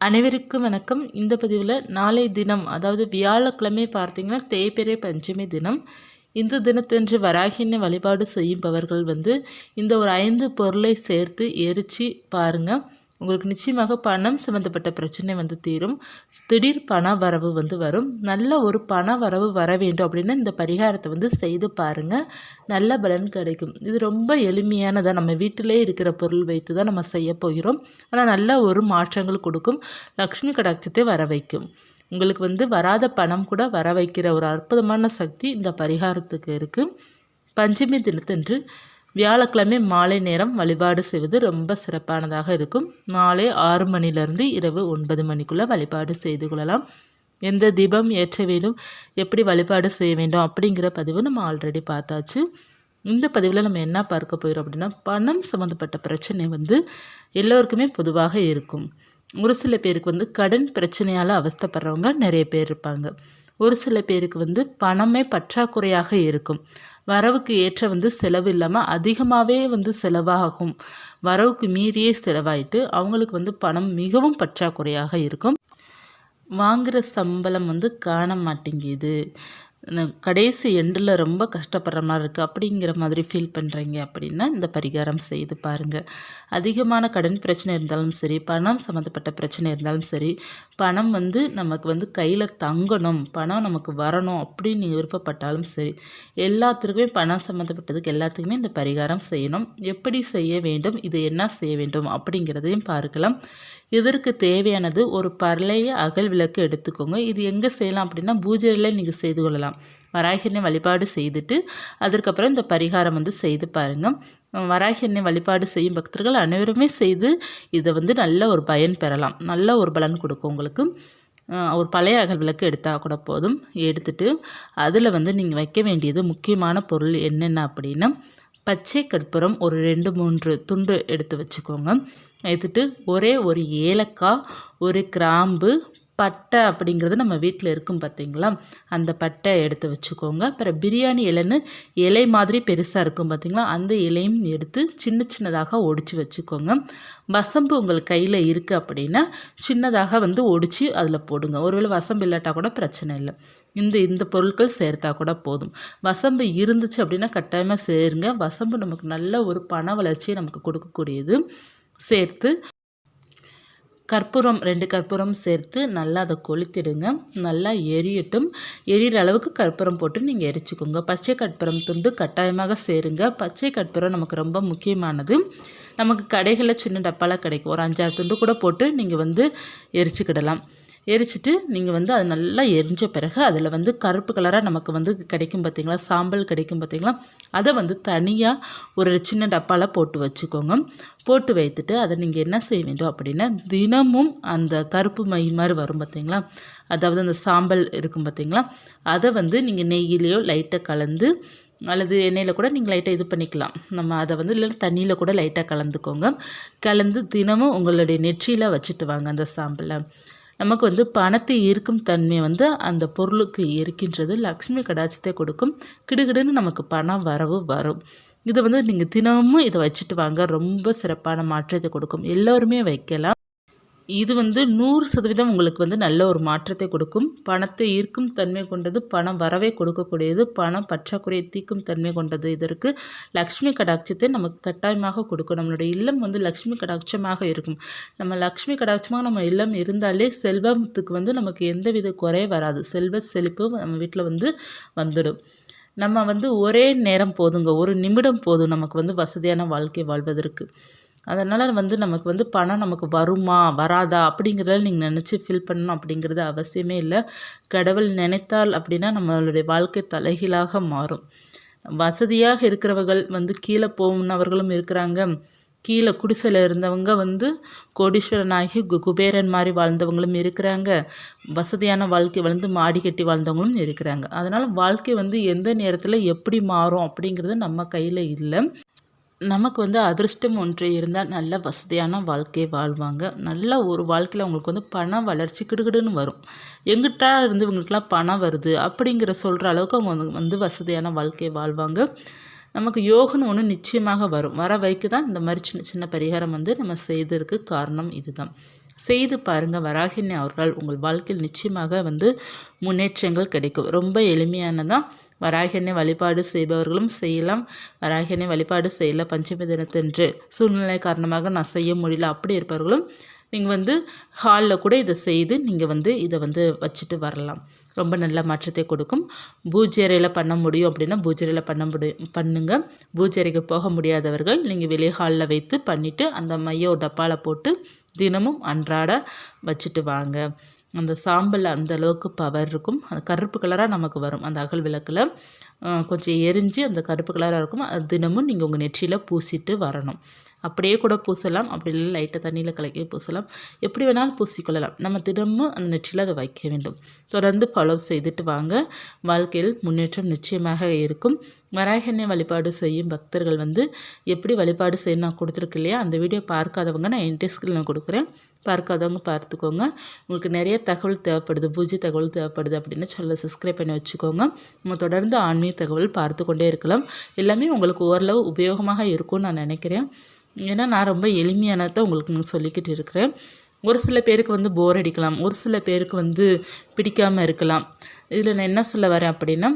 அனைவருக்கும் வணக்கம். இந்த பதிவில் நாளை தினம், அதாவது வியாழக்கிழமை பார்த்தீங்கன்னா தேய்பிறை பஞ்சமி தினம். இந்த தினத்தன்று வராகினை வழிபாடு செய்யும்பவர்கள் இந்த ஒரு 5 பொருளை சேர்த்து எரித்து பாருங்கள். உங்களுக்கு நிச்சயமாக பணம் சம்மந்தப்பட்ட பிரச்சனை தீரும். திடீர் பண வரவு வரும். நல்ல ஒரு பண வரவு வர வேண்டும் அப்படின்னா இந்த பரிகாரத்தை செய்து பாருங்கள். நல்ல பலன் கிடைக்கும். இது ரொம்ப எளிமையானதாக நம்ம வீட்டிலே இருக்கிற பொருள் வைத்து தான் நம்ம செய்ய போகிறோம். ஆனால் நல்ல ஒரு மாற்றங்கள் கொடுக்கும். லக்ஷ்மி கடாட்சத்தை வர வைக்கும். உங்களுக்கு வராத பணம் கூட வர வைக்கிற ஒரு அற்புதமான சக்தி இந்த பரிகாரத்துக்கு இருக்குது. பஞ்சமி தினத்தன்று வியாழக்கிழமை மாலை நேரம் வழிபாடு செய்வது ரொம்ப சிறப்பானதாக இருக்கும். மாலை 6 மணிலிருந்து இரவு 9 மணிக்குள்ளே வழிபாடு செய்து கொள்ளலாம். எந்த தீபம் ஏற்ற வேண்டும், எப்படி வழிபாடு செய்ய வேண்டும் அப்படிங்கிற பதிவு நம்ம ஆல்ரெடி பார்த்தாச்சு. இந்த பதிவில் நம்ம என்ன பார்க்க போகிறோம் அப்படின்னா, பணம் சம்மந்தப்பட்ட பிரச்சனை எல்லோருக்குமே பொதுவாக இருக்கும். ஒரு சில பேருக்கு கடன் பிரச்சனையால் அவஸ்தைப்படுறவங்க நிறைய பேர் இருப்பாங்க. ஒரு சில பேருக்கு பணமே பற்றாக்குறையாக இருக்கும். வரவுக்கு ஏற்ற செலவு இல்லாமல் அதிகமாகவே செலவாகும். வரவுக்கு மீறியே செலவாயிட்டு அவங்களுக்கு பணம் மிகவும் பற்றாக்குறையாக இருக்கும். வாங்குகிற சம்பளம் காண மாட்டேங்குது, கடைசி எண்டில் ரொம்ப கஷ்டப்படுற மாதிரி இருக்குது அப்படிங்கிற மாதிரி ஃபீல் பண்ணுறீங்க அப்படின்னா இந்த பரிகாரம் செய்து பாருங்கள். அதிகமான கடன் பிரச்சனை இருந்தாலும் சரி, பணம் சம்மந்தப்பட்ட பிரச்சனை இருந்தாலும் சரி, பணம் நமக்கு கையில் தங்கணும், பணம் நமக்கு வரணும் அப்படின்னு நீங்கள் விருப்பப்பட்டாலும் சரி, எல்லாத்துக்குமே பணம் சம்மந்தப்பட்டதுக்கு எல்லாத்துக்குமே இந்த பரிகாரம் செய்யணும். எப்படி செய்ய வேண்டும், இது என்ன செய்ய வேண்டும் அப்படிங்கிறதையும் பார்க்கலாம். இதற்கு தேவையானது ஒரு பழைய அகல் விளக்கு எடுத்துக்கோங்க. இது எங்கே செய்யலாம் அப்படின்னா பூஜையில் நீங்கள் செய்து கொள்ளலாம். வராகினை வழிபாடு செய்துட்டு அதற்கப்புறம் இந்த பரிகாரம் செய்து பாருங்கள். வராகினை வழிபாடு செய்யும் பக்தர்கள் அனைவருமே செய்து இதை நல்ல ஒரு பயன் பெறலாம். நல்ல ஒரு பலன் கொடுக்கும் உங்களுக்கு. ஒரு பழைய அகல் விளக்கு எடுத்தால் கூட போதும். எடுத்துட்டு அதில் நீங்கள் வைக்க வேண்டியது முக்கியமான பொருள் என்னென்ன அப்படின்னா, பச்சை கற்பூரம் ஒரு 2-3 துண்டு எடுத்து வச்சுக்கோங்க. எடுத்துட்டு ஒரே ஒரு ஏலக்காய், ஒரு கிராம்பு, பட்டை அப்படிங்கிறது நம்ம வீட்டில் இருக்கும் பார்த்தீங்களா, அந்த பட்டை எடுத்து வச்சுக்கோங்க. அப்புறம் பிரியாணி இலைன்னு இலை மாதிரி பெருசாக இருக்கும் பார்த்தீங்களா, அந்த இலையும் எடுத்து சின்ன சின்னதாக ஒடிச்சு வச்சுக்கோங்க. வசம்பு உங்களுக்கு கையில் இருக்குது அப்படின்னா சின்னதாக ஒடிச்சு அதில் போடுங்க. ஒருவேளை வசம்பு இல்லாட்டா கூட பிரச்சனை இல்லை. இந்த பொருட்கள் சேர்த்தா கூட போதும். வசம்பு இருந்துச்சு அப்படின்னா கட்டாயமாக சேருங்க. வசம்பு நமக்கு நல்ல ஒரு பண வளர்ச்சியை நமக்கு கொடுக்கக்கூடியது. சேர்த்து கற்பூரம் 2 கற்பூரம் சேர்த்து நல்லா அதை கொளுத்திடுங்க. நல்லா எரியட்டும். எரியிற அளவுக்கு கற்பூரம் போட்டு நீங்கள் எரிச்சுக்கோங்க. பச்சை கற்பூரம் துண்டு கட்டாயமாக சேருங்க. பச்சை கற்பூரம் நமக்கு ரொம்ப முக்கியமானது. நமக்கு கடைகளில் சின்ன டப்பாலாம் கிடைக்கும். ஒரு 5-6 துண்டு கூட போட்டு நீங்கள் எரிச்சுக்கிடலாம். எரிச்சிட்டு நீங்கள் அது நல்லா எரிஞ்ச பிறகு அதில் கருப்பு கலராக நமக்கு கிடைக்கும் பார்த்தீங்களா, சாம்பல் கிடைக்கும் பார்த்தீங்களா, அதை தனியாக ஒரு சின்ன டப்பாவில் போட்டு வச்சுக்கோங்க. போட்டு வைத்துட்டு அதை நீங்கள் என்ன செய்ய வேண்டும் அப்படின்னா, தினமும் அந்த கருப்பு மை மாதிரி வரும் பார்த்தீங்களா, அதாவது அந்த சாம்பல் இருக்கும் பார்த்தீங்களா, அதை நீங்கள் நெய்யிலையோ லைட்டாக கலந்து அல்லது எண்ணெயில் கூட நீங்கள் லைட்டாக இது பண்ணிக்கலாம். நம்ம அதை இல்லை தண்ணியில் கூட லைட்டாக கலந்துக்கோங்க. கலந்து தினமும் உங்களுடைய நெற்றியில் வச்சுட்டு வாங்க. அந்த சாம்பலை நமக்கு பணத்தை ஈர்க்கும் தன்மை அந்த பொருளுக்கு இருக்கின்றது. லக்ஷ்மி கடாட்சத்தை கொடுக்கும். கிடுகிடுன்னு நமக்கு பணம் வரவு வரும். இதை நீங்கள் தினமும் இதை வச்சுட்டு வாங்க. ரொம்ப சிறப்பான மாற்றத்தை கொடுக்கும். எல்லோருமே வைக்கலாம். இது 100% உங்களுக்கு நல்ல ஒரு மாற்றத்தை கொடுக்கும். பணத்தை ஈர்க்கும் தன்மை கொண்டது, பணம் வரவே கொடுக்கக்கூடியது, பணம் பற்றாக்குறையை தீர்க்கும் தன்மை கொண்டது. இதற்கு லக்ஷ்மி கடாட்சத்தை நமக்கு கட்டாயமாக கொடுக்கும். நம்மளுடைய இல்லம் லக்ஷ்மி கடாட்சமாக இருக்கும். நம்ம லக்ஷ்மி கடாட்சமாக நம்ம இல்லம் இருந்தாலே செல்வத்துக்கு நமக்கு எந்தவித குறைய வராது. செல்வ செழிப்பு நம்ம வீட்டில் வந்துடும். நம்ம ஒரே நேரம் போதுங்க, ஒரு நிமிடம் போதும் நமக்கு வசதியான வாழ்க்கை வாழ்வதற்கு. அதனால் நமக்கு பணம் நமக்கு வருமா வராதா அப்படிங்கிறத நீங்கள் நினச்சி ஃபீல் பண்ணணும் அப்படிங்கிறது அவசியமே இல்லை. கடவுள் நினைத்தால் அப்படின்னா நம்மளுடைய வாழ்க்கை தலைகீழாக மாறும். வசதியாக இருக்கிறவர்கள் கீழே போனவர்களும் இருக்கிறாங்க. கீழே குடிசையில் இருந்தவங்க கோடீஸ்வரனாகி குபேரன் மாதிரி வாழ்ந்தவங்களும் இருக்கிறாங்க. வசதியான வாழ்க்கை மாடி கட்டி வாழ்ந்தவங்களும் இருக்கிறாங்க. அதனால் வாழ்க்கை எந்த நேரத்தில் எப்படி மாறும் அப்படிங்கிறது நம்ம கையில் இல்லை. நமக்கு அதிர்ஷ்டம் ஒன்று இருந்தால் நல்ல வசதியான வாழ்க்கை வாழ்வாங்க. நல்ல ஒரு வாழ்க்கையில் அவங்களுக்கு பண வளர்ச்சி கிடுகிடுன்னு வரும். எங்கிட்ட இருந்து இவங்களுக்குலாம் பணம் வருது அப்படிங்கிற சொல்கிற அளவுக்கு அவங்க வசதியான வாழ்க்கை வாழ்வாங்க. நமக்கு யோகன்னு ஒன்று நிச்சயமாக வரும். வர வைக்க தான் இந்த மாதிரி சின்ன சின்ன பரிகாரம் நம்ம செய்ததற்கு காரணம் இதுதான். செய்து பாருங்கள். வராகினி அவர்கள் உங்கள் வாழ்க்கையில் நிச்சயமாக வந்து முன்னேற்றங்கள் கிடைக்கும். ரொம்ப எளிமையானதான். வராகினி வழிபாடு செய்பவர்களும் செய்யலாம். வராகினி வழிபாடு செய்யலை பஞ்சமி தினத்தன்று சூழ்நிலை காரணமாக நான் செய்ய முடியல அப்படி இருப்பவர்களும் நீங்கள் வந்து ஹாலில் கூட இதை செய்து நீங்கள் வந்து இதை வந்து வச்சுட்டு வரலாம். ரொம்ப நல்ல மாற்றத்தை கொடுக்கும். பூஜை அறையில் பண்ண முடியும் அப்படின்னா பூஜை அறையில் பண்ணுங்கள். பூஜை அறைக்கு போக முடியாதவர்கள் நீங்கள் வெளியே ஹாலில் வைத்து பண்ணிவிட்டு அந்த மைய ஒரு டப்பாவில் போட்டு தினமும் அன்றாட வச்சுட்டு வாங்க. அந்த சாம்பல் அந்த அளவுக்கு பவர் இருக்கும். அது கருப்பு கலராக நமக்கு வரும். அந்த அகல் விளக்கில் கொஞ்சம் எரிஞ்சு அந்த கருப்பு கலராக இருக்கும். அது தினமும் நீங்கள் உங்கள் நெற்றியில் பூசிட்டு வரணும். அப்படியே கூட பூசலாம், அப்படி இல்லை லைட்டாக தண்ணியில் கலக்கி பூசலாம். எப்படி வேணாலும் பூசிக்கொள்ளலாம். நம்ம தினமும் அந்த நெற்றியில் அதை வைக்க வேண்டும். தொடர்ந்து ஃபாலோ செய்துட்டு வாங்க. வாழ்க்கையில் முன்னேற்றம் நிச்சயமாக இருக்கும். வராகினி வழிபாடு செய்யும் பக்தர்கள் வந்து எப்படி வழிபாடு செய்ய நான் கொடுத்துருக்கு இல்லையா, அந்த வீடியோ பார்க்காதவங்க நான் இன்ட்ரெஸ்டில் கொடுக்குறேன். பார்க்காதவங்க பார்த்துக்கோங்க. உங்களுக்கு நிறைய தகவல் தேவைப்படுது, பூஜை தகவல் தேவைப்படுது அப்படின்னு சப்ஸ்கிரைப் பண்ணி வச்சுக்கோங்க. நம்ம தொடர்ந்து ஆன்மீக தகவல் பார்த்து கொண்டே இருக்கலாம். எல்லாமே உங்களுக்கு ஓரளவு உபயோகமாக இருக்கும்னு நான் நினைக்கிறேன். ஏன்னா நான் ரொம்ப எளிமையானதை உங்களுக்கு சொல்லிக்கிட்டு இருக்கிறேன். ஒரு சில பேருக்கு வந்து போர் அடிக்கலாம், ஒரு சில பேருக்கு வந்து பிடிக்காமல் இருக்கலாம். இதில் நான் என்ன சொல்ல வரேன் அப்படின்னா,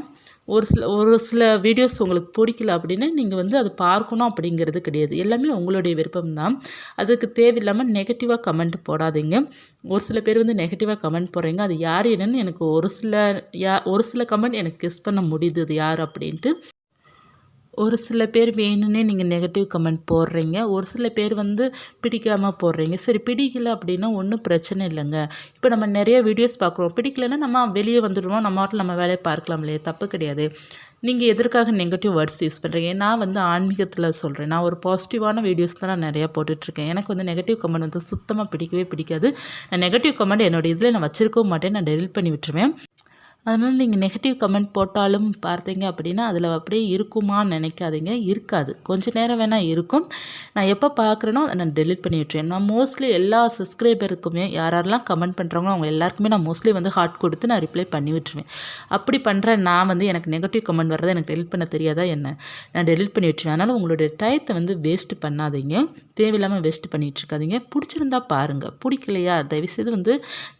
ஒரு சில வீடியோஸ் உங்களுக்கு பிடிக்கல அப்படின்னு நீங்கள் வந்து அதை பார்க்கணும் அப்படிங்கிறது கிடையாது. எல்லாமே உங்களுடைய விருப்பம்தான். அதுக்கு தேவையில்லாமல் நெகட்டிவாக கமெண்ட் போடாதீங்க. ஒரு சில பேர் வந்து நெகட்டிவாக கமெண்ட் போடுறீங்க. அது யார் என்னன்னு எனக்கு ஒரு சில கமெண்ட் எனக்கு கெஸ் பண்ண முடியுது அது யார் அப்படின்ட்டு. ஒரு சில பேர் வேணும்னே நீங்கள் நெகட்டிவ் கமெண்ட் போடுறீங்க, ஒரு சில பேர் வந்து பிடிக்காமல் போடுறீங்க. சரி, பிடிக்கல அப்படின்னா ஒன்றும் பிரச்சனை இல்லைங்க. இப்போ நம்ம நிறைய வீடியோஸ் பார்க்குறோம், பிடிக்கலன்னா நம்ம வெளியே வந்துடுவோம், நம்ம வாட்டில் நம்ம வேலையை பார்க்கலாம் இல்லையா, தப்பு கிடையாது. நீங்கள் எதற்காக நெகட்டிவ் வேர்ட்ஸ் யூஸ் பண்ணுறீங்க? நான் வந்து ஆன்மீகத்தில் சொல்கிறேன். நான் ஒரு பாசிட்டிவான வீடியோஸ் தான் நான் நிறையா போட்டுட்ருக்கேன். எனக்கு வந்து நெகட்டிவ் கமெண்ட் வந்து சுத்தமாக பிடிக்கவே பிடிக்காது. நான் நெகட்டிவ் கமெண்ட் என்னோடய இதில் நான் வச்சுருக்கவும் மாட்டேன், நான் டெலிட் பண்ணி விட்டுருவேன். அதனால் நீங்கள் நெகட்டிவ் கமெண்ட் போட்டாலும் பார்த்தீங்க அப்படின்னா அதில் அப்படியே இருக்குமான்னு நினைக்காதீங்க. இருக்காது, கொஞ்சம் நேரம் வேணால் இருக்கும். நான் எப்போ பார்க்குறேனோ அதை நான் டெலிட் பண்ணி விட்டுருவேன். நான் மோஸ்ட்லி எல்லா சப்ஸ்கிரைபருக்குமே யாரெல்லாம் கமெண்ட் பண்ணுறாங்களோ அவங்க எல்லாருக்குமே நான் மோஸ்ட்லி வந்து ஹார்ட் கொடுத்து நான் ரிப்ளை பண்ணி விட்டுருவேன். அப்படி பண்ணுற நான் வந்து எனக்கு நெகட்டிவ் கமெண்ட் வர்றதை எனக்கு டெலிட் பண்ண தெரியாதா என்ன, நான் டெலிட் பண்ணி விட்டுருவேன். அதனால் உங்களுடைய டயத்தை வந்து வேஸ்ட்டு பண்ணாதீங்க, தேவையில்லாமல் வேஸ்ட் பண்ணிகிட்ருக்காதீங்க. பிடிச்சிருந்தா பாருங்கள், பிடிக்கலையா தயவுசெய்து வந்து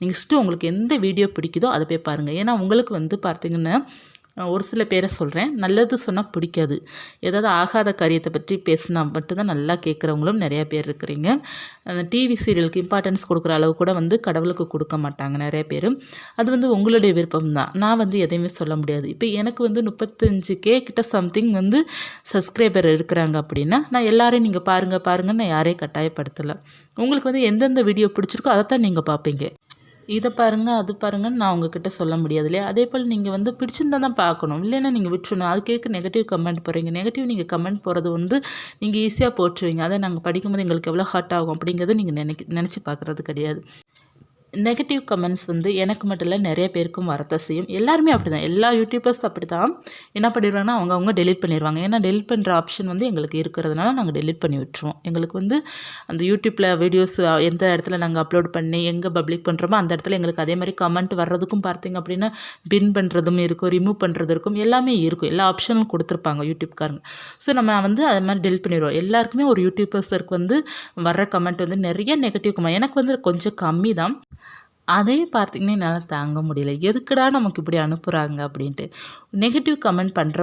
நெக்ஸ்ட்டு உங்களுக்கு எந்த வீடியோ பிடிக்குதோ அதை போய் பாருங்கள். ஏன்னா உங்களுக்கு வந்து பார்த்திங்கன்னா ஒரு சில பேரை சொல்கிறேன், நல்லது சொன்னால் பிடிக்காது. ஏதாவது ஆகாத காரியத்தை பற்றி பேசினா மட்டும்தான் நல்லா கேட்குறவங்களும் நிறையா பேர் இருக்கிறீங்க. அந்த டிவி சீரியலுக்கு இம்பார்ட்டன்ஸ் கொடுக்குற அளவு கூட வந்து கடவுளுக்கு கொடுக்க மாட்டாங்க நிறைய பேர். அது வந்து உங்களுடைய விருப்பம்தான். நான் வந்து எதையுமே சொல்ல முடியாது. இப்போ எனக்கு வந்து 35K கிட்ட சம்திங் வந்து சப்ஸ்கிரைபர் இருக்கிறாங்க அப்படின்னா நான் எல்லோரையும் நீங்கள் பாருங்கன்னு நான் யாரையும் கட்டாயப்படுத்தலை. உங்களுக்கு வந்து எந்தெந்த வீடியோ பிடிச்சிருக்கோ அதை தான் நீங்கள் பார்ப்பீங்க. இதை பாருங்கள் அது பாருங்கன்னு நான் உங்ககிட்ட சொல்ல முடியாது இல்லையா. அதே போல் நீங்கள் வந்து பிடிச்சிருந்தா தான் பார்க்கணும், இல்லைன்னா நீங்கள் விட்டுருணும். அதுக்கேற்க நெகட்டிவ் கமெண்ட் போடுறீங்க. நெகட்டிவ் நீங்கள் கமெண்ட் போகிறது வந்து நீங்கள் ஈஸியாக போட்டுருவீங்க. அதை நாங்கள் படிக்கும்போது எங்களுக்கு எவ்வளோ ஹர்ட் ஆகும் அப்படிங்கிறத நீங்கள் நினச்சி பார்க்குறது கிடையாது. நெகட்டிவ் கமெண்ட்ஸ் வந்து எனக்கு மட்டும் இல்லை நிறைய பேருக்கும் வரத்தான் செய்யும். எல்லாருமே அப்படி தான், எல்லா யூடியூபர்ஸ் அப்படி தான். என்ன பண்ணிடுவாங்கன்னா அவங்க டெலிட் பண்ணிடுவாங்க. ஏன்னா டெலிட் பண்ணுற ஆப்ஷன் வந்து எங்களுக்கு இருக்கிறதுனால நாங்கள் டெலிட் பண்ணி விட்டுருவோம். எங்களுக்கு வந்து அந்த யூடியூப்பில் வீடியோஸ் எந்த இடத்துல நாங்கள் அப்லோட் பண்ணி எங்கே பப்ளிக் பண்ணுறோமோ அந்த இடத்துல எங்களுக்கு அதே மாதிரி கமெண்ட் வர்றதுக்கும் பார்த்திங்க அப்படின்னா பின் பண்ணுறதும் இருக்கும், ரிமூவ் பண்ணுறது இருக்கும், எல்லாமே இருக்கும். எல்லா ஆப்ஷனும் கொடுத்துருப்பாங்க யூடியூப்காரங்க. ஸோ நம்ம வந்து அது மாதிரி டெலிட் பண்ணிடுவோம். எல்லாருக்குமே ஒரு யூடியூபர்ஸருக்கு வந்து வர்ற கமெண்ட் வந்து நிறைய நெகட்டிவ் கமெண்ட். எனக்கு வந்து கொஞ்சம் கம்மி தான். அதையும் பார்த்திங்கன்னா என்னால் தாங்க முடியல. எதுக்குடா நமக்கு இப்படி அனுப்புகிறாங்க அப்படின்ட்டு. நெகட்டிவ் கமெண்ட் பண்ணுற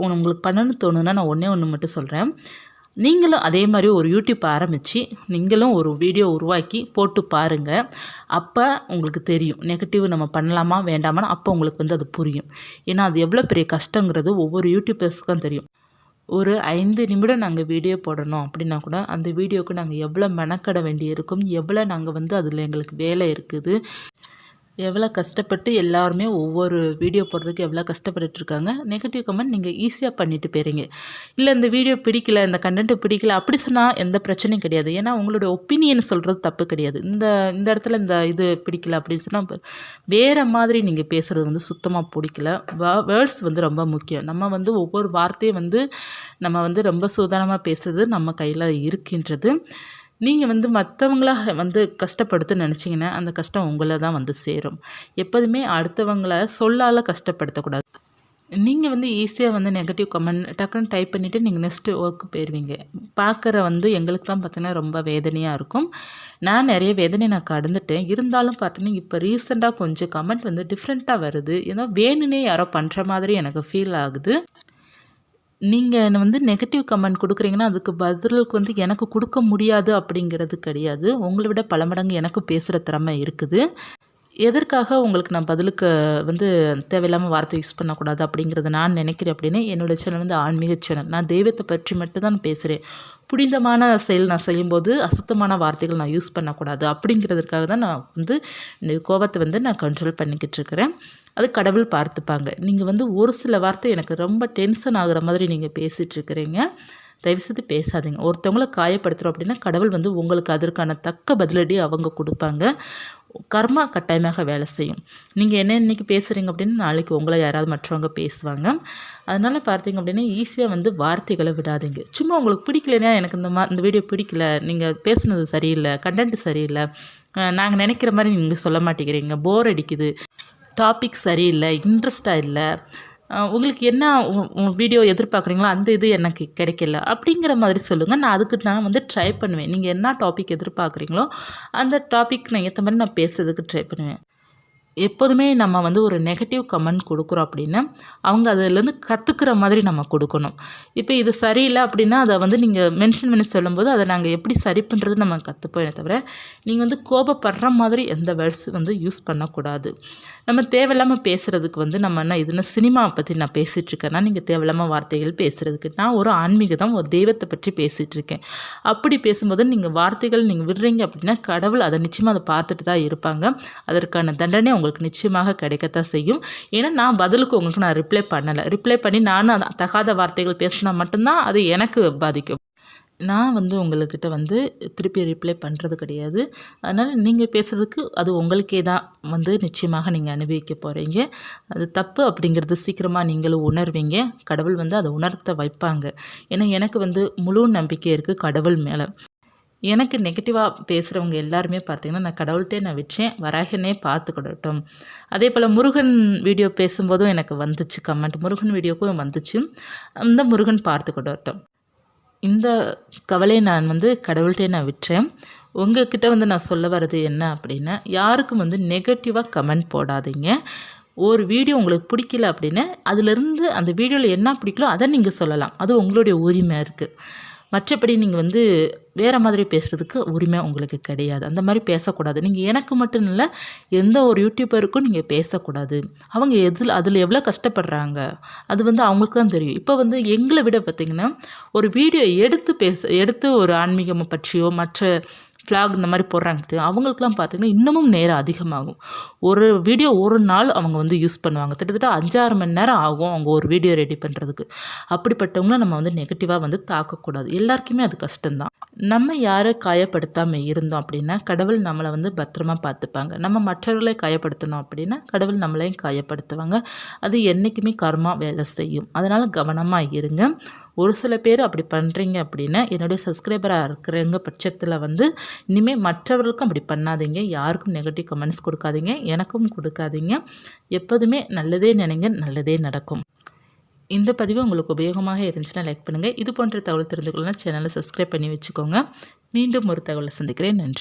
உங்களுக்கு பண்ணணும்னு தோணுன்னா நான் ஒன்று மட்டும் சொல்கிறேன். நீங்களும் அதே மாதிரி ஒரு யூடியூப் ஆரம்பித்து நீங்களும் ஒரு வீடியோ உருவாக்கி போட்டு பாருங்கள். அப்போ உங்களுக்கு தெரியும் நெகட்டிவ் நம்ம பண்ணலாமா வேண்டாமான்னு. அப்போ உங்களுக்கு வந்து அது புரியும். ஏன்னா அது எவ்வளோ பெரிய கஷ்டங்கிறது ஒவ்வொரு யூடியூபர்ஸ்க்கும் தெரியும். ஒரு 5 நிமிடம் நாங்கள் வீடியோ போடணும் அப்படின்னா கூட அந்த வீடியோவுக்கு நாங்கள் எவ்வளோ மெனக்கட வேண்டி இருக்கும், எவ்வளோ நாங்கள் வந்து அதில் எங்களுக்கு வேலை இருக்குது, எவ்வளோ கஷ்டப்பட்டு எல்லாருமே ஒவ்வொரு வீடியோ போடுறதுக்கு எவ்வளோ கஷ்டப்பட்டுட்ருக்காங்க. நெகட்டிவ் கமெண்ட் நீங்கள் ஈஸியாக பண்ணிட்டு போகிறீங்க. இல்லை இந்த வீடியோ பிடிக்கல, இந்த கண்டென்ட்டு பிடிக்கல அப்படி சொன்னால் எந்த பிரச்சனையும் கிடையாது. ஏன்னா உங்களுடைய ஒப்பீனியன் சொல்கிறது தப்பு கிடையாது. இந்த இடத்துல இந்த இது பிடிக்கல அப்படின்னு சொன்னால் வேறு மாதிரி நீங்கள் பேசுகிறது வந்து சுத்தமாக பிடிக்கல. வேர்ட்ஸ் வந்து ரொம்ப முக்கியம். நம்ம வந்து ஒவ்வொரு வார்த்தையும் வந்து நம்ம வந்து ரொம்ப சூதானமாக பேசுறது நம்ம கையில் இருக்கின்றது. நீங்கள் வந்து மற்றவங்கள வந்து கஷ்டப்படுத்த நினச்சிங்கன்னா அந்த கஷ்டம் உங்களை தான் வந்து சேரும். எப்போதுமே அடுத்தவங்கள சொல்லால் கஷ்டப்படுத்தக்கூடாது. நீங்கள் வந்து ஈஸியாக வந்து நெகட்டிவ் கமெண்ட் டக்குன்னு டைப் பண்ணிவிட்டு நீங்கள் நெக்ஸ்ட்டு ஒர்க்கு போயிடுவீங்க. பார்க்குற வந்து எங்களுக்கு தான் பார்த்தீங்கன்னா ரொம்ப வேதனையாக இருக்கும். நான் நிறைய வேதனை நான் கடந்துட்டேன். இருந்தாலும் பார்த்தீங்கன்னா இப்போ ரீசெண்டாக கொஞ்சம் கமெண்ட் வந்து டிஃப்ரெண்ட்டாக வருது. ஏதோ வேணும்னே யாரோ பண்ணுற மாதிரி எனக்கு ஃபீல் ஆகுது. நீங்கள் வந்து நெகட்டிவ் கமெண்ட் கொடுக்குறீங்கன்னா அதுக்கு பதிலுக்கு வந்து எனக்கு கொடுக்க முடியாது அப்படிங்கிறது கிடையாது. உங்களை விட பல மடங்கு எனக்கு பேசுகிற திறமை இருக்குது. எதற்காக உங்களுக்கு நான் பதிலுக்கு வந்து தேவையில்லாமல் வார்த்தை யூஸ் பண்ணக்கூடாது அப்படிங்கிறத நான் நினைக்கிறேன் அப்படின்னா, என்னோடய சேனல் வந்து ஆன்மீக சேனல். நான் தெய்வத்தை பற்றி மட்டும் தான் பேசுகிறேன். புனிதமான செயல் நான் செய்யும்போது அசுத்தமான வார்த்தைகள் நான் யூஸ் பண்ணக்கூடாது அப்படிங்கிறதுக்காக தான் நான் வந்து இந்த கோபத்தை வந்து நான் கண்ட்ரோல் பண்ணிக்கிட்டு இருக்கிறேன். அது கடவுள் பார்த்துப்பாங்க. நீங்கள் வந்து ஒரு சில வார்த்தை எனக்கு ரொம்ப டென்ஷன் ஆகுற மாதிரி நீங்கள் பேசிகிட்ருக்கிறீங்க. தயவுசெய்து பேசாதீங்க. ஒருத்தவங்கள காயப்படுத்துகிறோம் அப்படின்னா கடவுள் வந்து உங்களுக்கு அதற்கான தக்க பதிலடி அவங்க கொடுப்பாங்க. கர்மா கட்டாயமாக வேலை செய்யும். நீங்கள் என்ன இன்றைக்கி பேசுகிறீங்க அப்படின்னா நாளைக்கு உங்களை யாராவது மற்றவங்க பேசுவாங்க. அதனால் பார்த்தீங்க அப்படின்னா ஈஸியாக வந்து வார்த்தைகளை விடாதீங்க. சும்மா உங்களுக்கு பிடிக்கலன்னா எனக்கு இந்த வீடியோ பிடிக்கல, நீங்கள் பேசுனது சரியில்லை, கண்டென்ட் சரியில்லை, நாங்கள் நினைக்கிற மாதிரி நீங்கள் சொல்ல மாட்டேங்கிறீங்க, போர் அடிக்குது, டாபிக் சரியில்லை, இன்ட்ரெஸ்ட்டாக இல்லை, உங்களுக்கு என்ன வீடியோ எதிர்பார்க்குறீங்களோ அந்த இது எனக்கு கிடைக்கல அப்படிங்கிற மாதிரி சொல்லுங்கள். நான் வந்து ட்ரை பண்ணுவேன். நீங்கள் என்ன டாபிக் எதிர்பார்க்குறீங்களோ அந்த டாபிக் நான் ஏற்ற மாதிரி நான் பேசுறதுக்கு ட்ரை பண்ணுவேன். எப்போதுமே நம்ம வந்து ஒரு நெகட்டிவ் கமெண்ட் கொடுக்குறோம் அப்படின்னா அவங்க அதிலேருந்து கற்றுக்கிற மாதிரி நம்ம கொடுக்கணும். இப்போ இது சரியில்லை அப்படின்னா அதை வந்து நீங்கள் மென்ஷன் பண்ணி சொல்லும்போது அதை நாங்கள் எப்படி சரி பண்ணுறது நம்ம கற்றுப்போமே தவிர நீங்கள் வந்து கோபப்படுற மாதிரி எந்த வேர்ட்ஸ் வந்து யூஸ் பண்ணக்கூடாது. நம்ம தேவையில்லாமல் பேசுகிறதுக்கு வந்து நம்ம என்ன இதுன்னு சினிமா பற்றி நான் பேசிகிட்ருக்கேன்னா நீங்கள் தேவையில்லாமல் வார்த்தைகள் பேசுகிறதுக்கு நான் ஒரு ஆன்மீகம் ஒரு தெய்வத்தை பற்றி பேசிகிட்ருக்கேன். அப்படி பேசும்போது நீங்கள் வார்த்தைகள் நீங்கள் விடுறீங்க அப்படின்னா கடவுள் அதை நிச்சயமாக அதை பார்த்துட்டு தான் இருப்பாங்க. அதற்கான தண்டனை உங்களுக்கு நிச்சயமாக கிடைக்கத்தான் செய்யும். ஏன்னா நான் பதிலுக்கு உங்களுக்கு நான் ரிப்ளை பண்ணலை. ரிப்ளை பண்ணி நானும் தகாத வார்த்தைகள் பேசினா மட்டும்தான் அது எனக்கு பாதிக்கும். நான் வந்து உங்கள்கிட்ட வந்து திருப்பி ரிப்ளை பண்ணுறது கிடையாது. அதனால் நீங்கள் பேசுகிறதுக்கு அது உங்களுக்கே தான் வந்து நிச்சயமாக நீங்கள் அனுபவிக்க போகிறீங்க. அது தப்பு அப்படிங்கிறது சீக்கிரமாக நீங்களும் உணர்வீங்க. கடவுள் வந்து அதை உணர்த்த வைப்பாங்க. ஏன்னா எனக்கு வந்து முழு நம்பிக்கை இருக்குது கடவுள் மேலே. எனக்கு நெகட்டிவாக பேசுகிறவங்க எல்லாருமே பார்த்திங்கன்னா நான் கடவுள்கிட்டே நான் விட்டேன், வராகனே பார்த்துக்கிடட்டும். அதே போல் முருகன் வீடியோ பேசும்போதும் எனக்கு வந்துச்சு கமெண்ட், முருகன் வீடியோக்கும் வந்துச்சு, அந்த முருகன் பார்த்துக்கிடட்டும். இந்த கவலையை நான் வந்து கடவுள்கிட்டே நான் விட்டுறேன். உங்கள்கிட்ட வந்து நான் சொல்ல வர்றது என்ன அப்படின்னா, யாருக்கும் வந்து நெகட்டிவாக கமெண்ட் போடாதீங்க. ஒரு வீடியோ உங்களுக்கு பிடிக்கல அப்படின்னா அதிலிருந்து அந்த வீடியோவில் என்ன பிடிக்கலோ அதை நீங்கள் சொல்லலாம். அது உங்களுடைய உரிமை இருக்குது. மற்றபடி நீங்கள் வந்து வேறு மாதிரி பேசுகிறதுக்கு உரிமை உங்களுக்கு கிடையாது. அந்த மாதிரி பேசக்கூடாது. நீங்கள் எனக்கு மட்டும் இல்லை, எந்த ஒரு யூடியூபருக்கும் நீங்கள் பேசக்கூடாது. அவங்க அதில் எவ்வளோ கஷ்டப்படுறாங்க அது வந்து அவங்களுக்கு தான் தெரியும். இப்போ வந்து எங்களை விட பார்த்திங்கன்னா ஒரு வீடியோ எடுத்து ஒரு ஆன்மீகம் பற்றியோ மற்ற ஃப்ளாக் இந்த மாதிரி போடுறாங்க அவங்களுக்குலாம் பார்த்திங்கன்னா இன்னமும் நேரம் அதிகமாகும். ஒரு வீடியோ ஒரு நாள் அவங்க வந்து யூஸ் பண்ணுவாங்க. கிட்டத்தட்ட 5-6 மணி நேரம் ஆகும் அவங்க ஒரு வீடியோ ரெடி பண்ணுறதுக்கு. அப்படிப்பட்டவங்கள நம்ம வந்து நெகட்டிவாக வந்து தாக்கக்கூடாது. எல்லாருக்குமே அது கஷ்டம்தான். நம்ம யாரை காயப்படுத்தாமல் இருந்தோம் அப்படின்னா கடவுள் நம்மளை வந்து பத்திரமா பார்த்துப்பாங்க. நம்ம மற்றவர்களை காயப்படுத்தணும் அப்படின்னா கடவுள் நம்மளையும் காயப்படுத்துவாங்க. அது என்றைக்குமே கர்மா வேலை செய்யும். அதனால் கவனமாக இருங்க. ஒரு சில பேர் அப்படி பண்ணுறீங்க அப்படின்னா என்னுடைய சப்ஸ்கிரைபராக இருக்கிறவங்க பட்சத்தில் வந்து இனிமேல் மற்றவர்களுக்கும் அப்படி பண்ணாதீங்க. யாருக்கும் நெகட்டிவ் கமெண்ட்ஸ் கொடுக்காதீங்க, எனக்கும் கொடுக்காதீங்க. எப்போதுமே நல்லதே நினைங்க, நல்லதே நடக்கும். இந்த பதிவு உங்களுக்கு உபயோகமாக இருந்துச்சுன்னா லைக் பண்ணுங்கள். இது போன்ற தகவல் தெரிந்து கொள்ளணும்னா சேனலை சப்ஸ்கிரைப் பண்ணி வச்சுக்கோங்க. மீண்டும் ஒரு தகவலை சந்திக்கிறேன். நன்றி.